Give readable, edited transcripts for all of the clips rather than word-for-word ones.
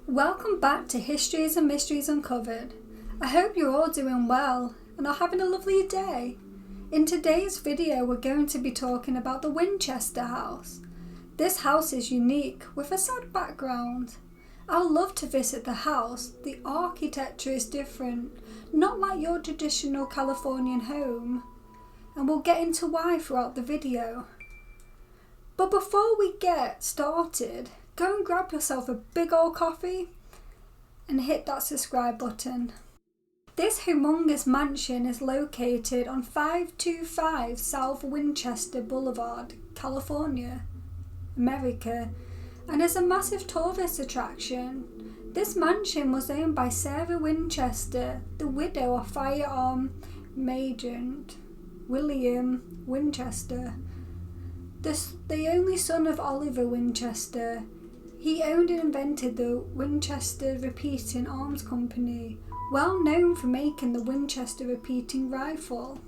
Welcome back to Histories and Mysteries Uncovered. I hope you're all doing well and are having a lovely day. In today's video we're going to be talking about the Winchester house. This house is unique with a sad background. I would love to visit the house. The architecture is different, not like your traditional Californian home, and we'll get into why throughout the video. But before we get started, go and grab yourself a big old coffee and hit that subscribe button. This humongous mansion is located on 525 South Winchester Boulevard, California, America, and is a massive tourist attraction. This mansion was owned by Sarah Winchester, the widow of firearm Major William Winchester, the only son of Oliver Winchester. He owned and invented the Winchester Repeating Arms Company, well known for making the Winchester repeating rifle.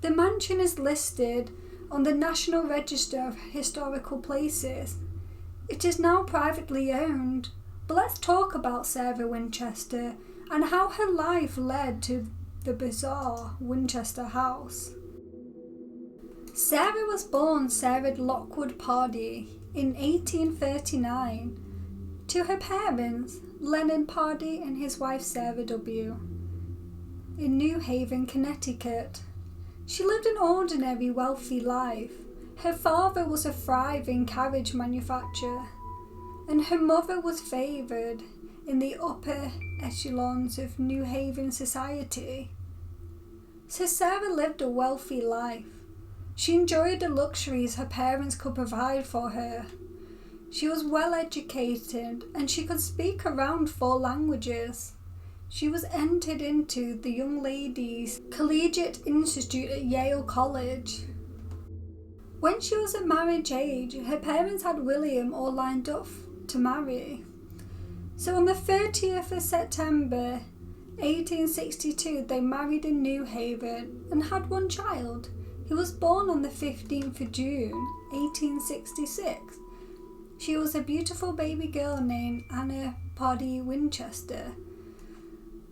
The mansion is listed on the National Register of Historical Places. It is now privately owned, but let's talk about Sarah Winchester and how her life led to the bizarre Winchester house. Sarah was born Sarah Lockwood Pardee in 1839 to her parents, Leonard Pardee and his wife Sarah W. in New Haven, Connecticut. She lived an ordinary, wealthy life. Her father was a thriving carriage manufacturer, and her mother was favoured in the upper echelons of New Haven society. So Sarah lived a wealthy life. She enjoyed the luxuries her parents could provide for her. She was well educated and she could speak around 4 languages. She was entered into the Young Ladies Collegiate Institute at Yale College. When she was at marriage age, her parents had William all lined up to marry. So on the 30th of September 1862, they married in New Haven and had one child. He was born on the 15th of June 1866. She was a beautiful baby girl named Anna Pardee Winchester.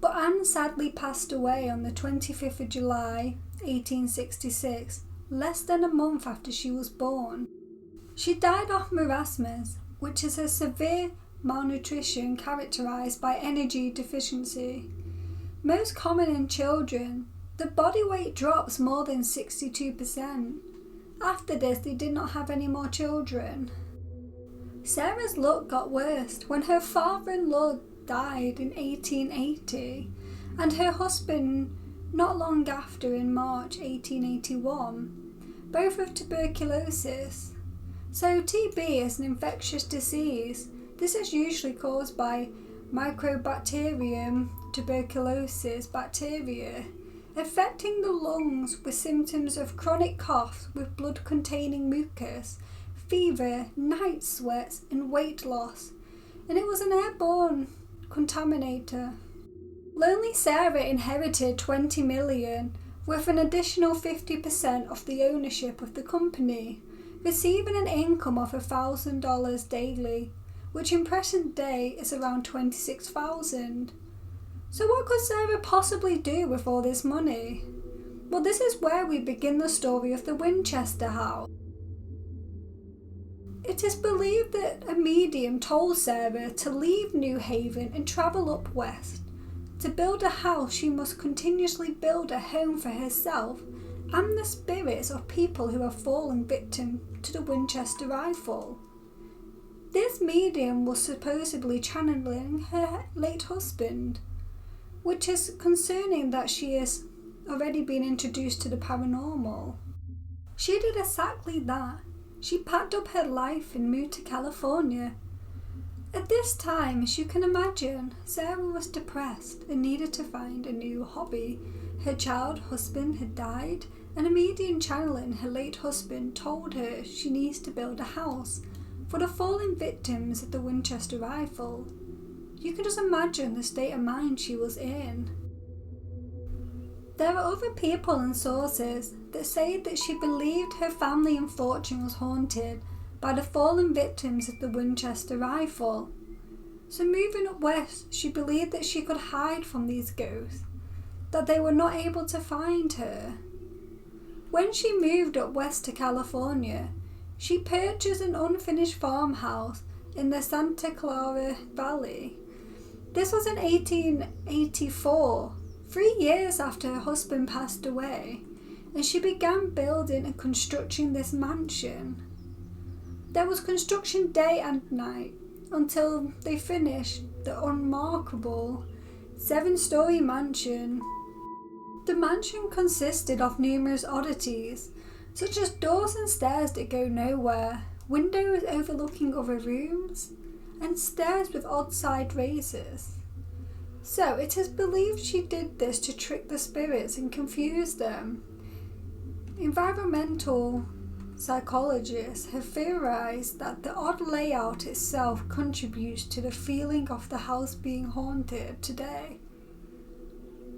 But Anne sadly passed away on the 25th of July 1866, less than a month after she was born. She died of marasmus, which is a severe malnutrition characterized by energy deficiency. Most common in children, the body weight drops more than 62%. After this, they did not have any more children. Sarah's luck got worse when her father-in-law died in 1880 and her husband not long after in March 1881, both with tuberculosis. So TB is an infectious disease. This is usually caused by Mycobacterium tuberculosis bacteria, affecting the lungs with symptoms of chronic cough with blood-containing mucus, fever, night sweats and weight loss, and it was an airborne contaminator. Lonely Sarah inherited $20 million with an additional 50% of the ownership of the company, receiving an income of $1,000 daily, which in present day is around $26,000. So what could Sarah possibly do with all this money? Well, this is where we begin the story of the Winchester house. It is believed that a medium told Sarah to leave New Haven and travel up west. To build a house, she must continuously build a home for herself and the spirits of people who have fallen victim to the Winchester rifle. This medium was supposedly channeling her late husband, which is concerning that she has already been introduced to the paranormal. She did exactly that. She packed up her life and moved to California. At this time, as you can imagine, Sarah was depressed and needed to find a new hobby. Her child husband had died, and a medium channeling her late husband told her she needs to build a house for the fallen victims of the Winchester rifle. You can just imagine the state of mind she was in. There are other people and sources that say that she believed her family and fortune was haunted by the fallen victims of the Winchester rifle. So moving up west, she believed that she could hide from these ghosts, that they were not able to find her. When she moved up west to California, she purchased an unfinished farmhouse in the Santa Clara Valley. This was in 1884, 3 years after her husband passed away, and she began building and constructing this mansion. There was construction day and night until they finished the unremarkable 7-story mansion. The mansion consisted of numerous oddities, such as doors and stairs that go nowhere, windows overlooking other rooms, and stairs with odd side raises. So it is believed she did this to trick the spirits and confuse them. Environmental psychologists have theorized that the odd layout itself contributes to the feeling of the house being haunted today.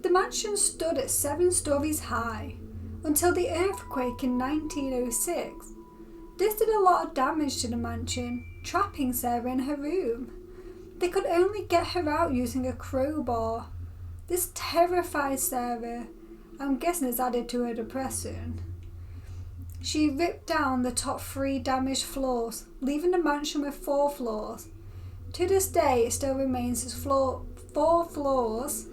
The mansion stood at 7 stories high until the earthquake in 1906. This did a lot of damage to the mansion, trapping Sarah in her room. They could only get her out using a crowbar. This terrified Sarah. I'm guessing it's added to her depression. She ripped down the top 3 damaged floors, leaving the mansion with 4 floors. To this day, it still remains as 4 floors.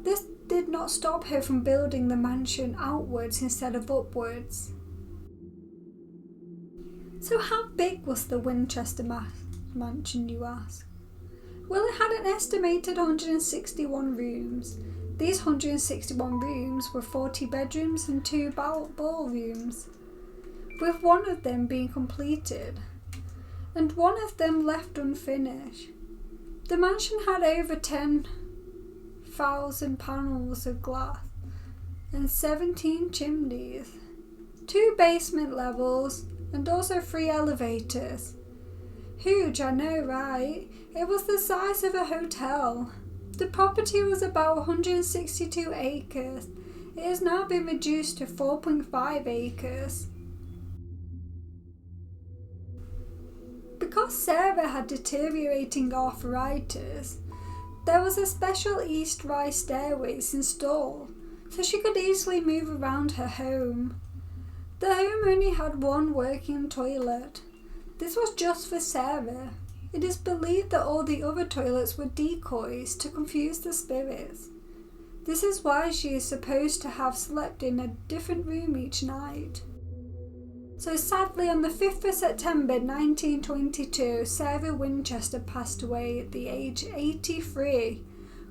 This did not stop her from building the mansion outwards instead of upwards. So how big was the Winchester mansion, you ask? Well, it had an estimated 161 rooms. These 161 rooms were 40 bedrooms and 2 ballrooms, with one of them being completed and one of them left unfinished. The mansion had over 10,000 panels of glass and 17 chimneys, 2 basement levels, and also 3 elevators. Huge, I know, right? It was the size of a hotel. The property was about 162 acres. It has now been reduced to 4.5 acres. Because Sarah had deteriorating arthritis, there was a special east-rise stairways installed so she could easily move around her home. The home only had 1 working toilet. This was just for Sarah. It is believed that all the other toilets were decoys to confuse the spirits. This is why she is supposed to have slept in a different room each night. So sadly, on the 5th of September 1922, Sarah Winchester passed away at the age of 83.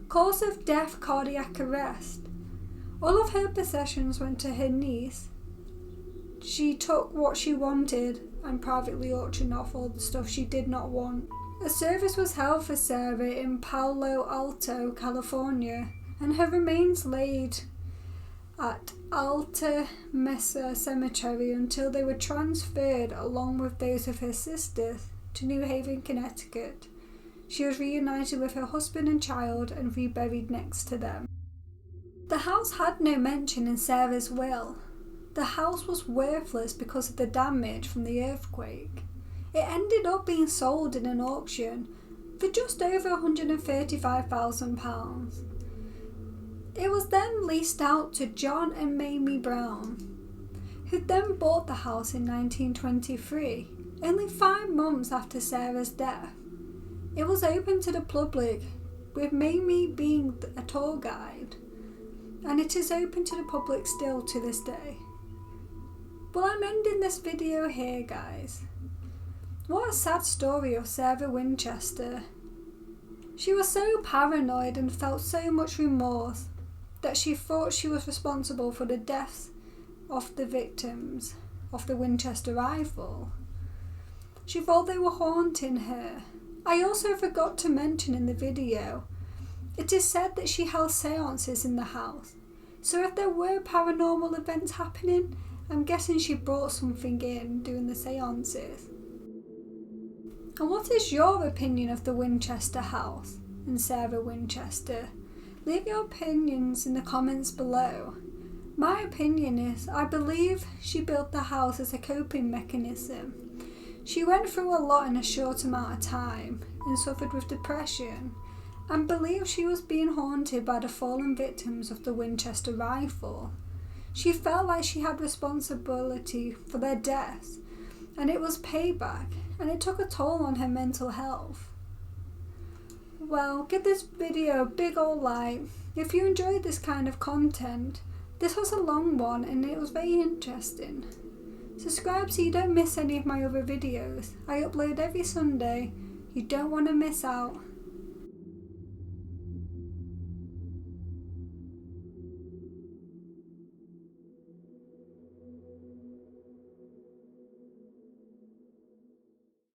Cause of death, cardiac arrest. All of her possessions went to her niece. She took what she wanted and privately auctioned off all the stuff she did not want. A service was held for Sarah in Palo Alto, California, and her remains laid at Alta Mesa Cemetery until they were transferred along with those of her sisters to New Haven, Connecticut. She was reunited with her husband and child and reburied next to them. The house had no mention in Sarah's will. The house was worthless because of the damage from the earthquake. It ended up being sold in an auction for just over £135,000. It was then leased out to John and Mamie Brown, who then bought the house in 1923, only 5 months after Sarah's death. It was open to the public, with Mamie being a tour guide, and it is open to the public still to this day. Well, I'm ending this video here, guys. What a sad story of Sarah Winchester. She was so paranoid and felt so much remorse that she thought she was responsible for the deaths of the victims of the Winchester rifle. She thought they were haunting her. I also forgot to mention in the video, it is said that she held seances in the house. So if there were paranormal events happening, I'm guessing she brought something in doing the seances. And what is your opinion of the Winchester house and Sarah Winchester? Leave your opinions in the comments below. My opinion is, I believe she built the house as a coping mechanism. She went through a lot in a short amount of time and suffered with depression, and believed she was being haunted by the fallen victims of the Winchester rifle. She felt like she had responsibility for their deaths, and it was payback, and it took a toll on her mental health. Well, give this video a big ol' like if you enjoyed this kind of content. This was a long one and it was very interesting. Subscribe so you don't miss any of my other videos. I upload every Sunday. You don't want to miss out.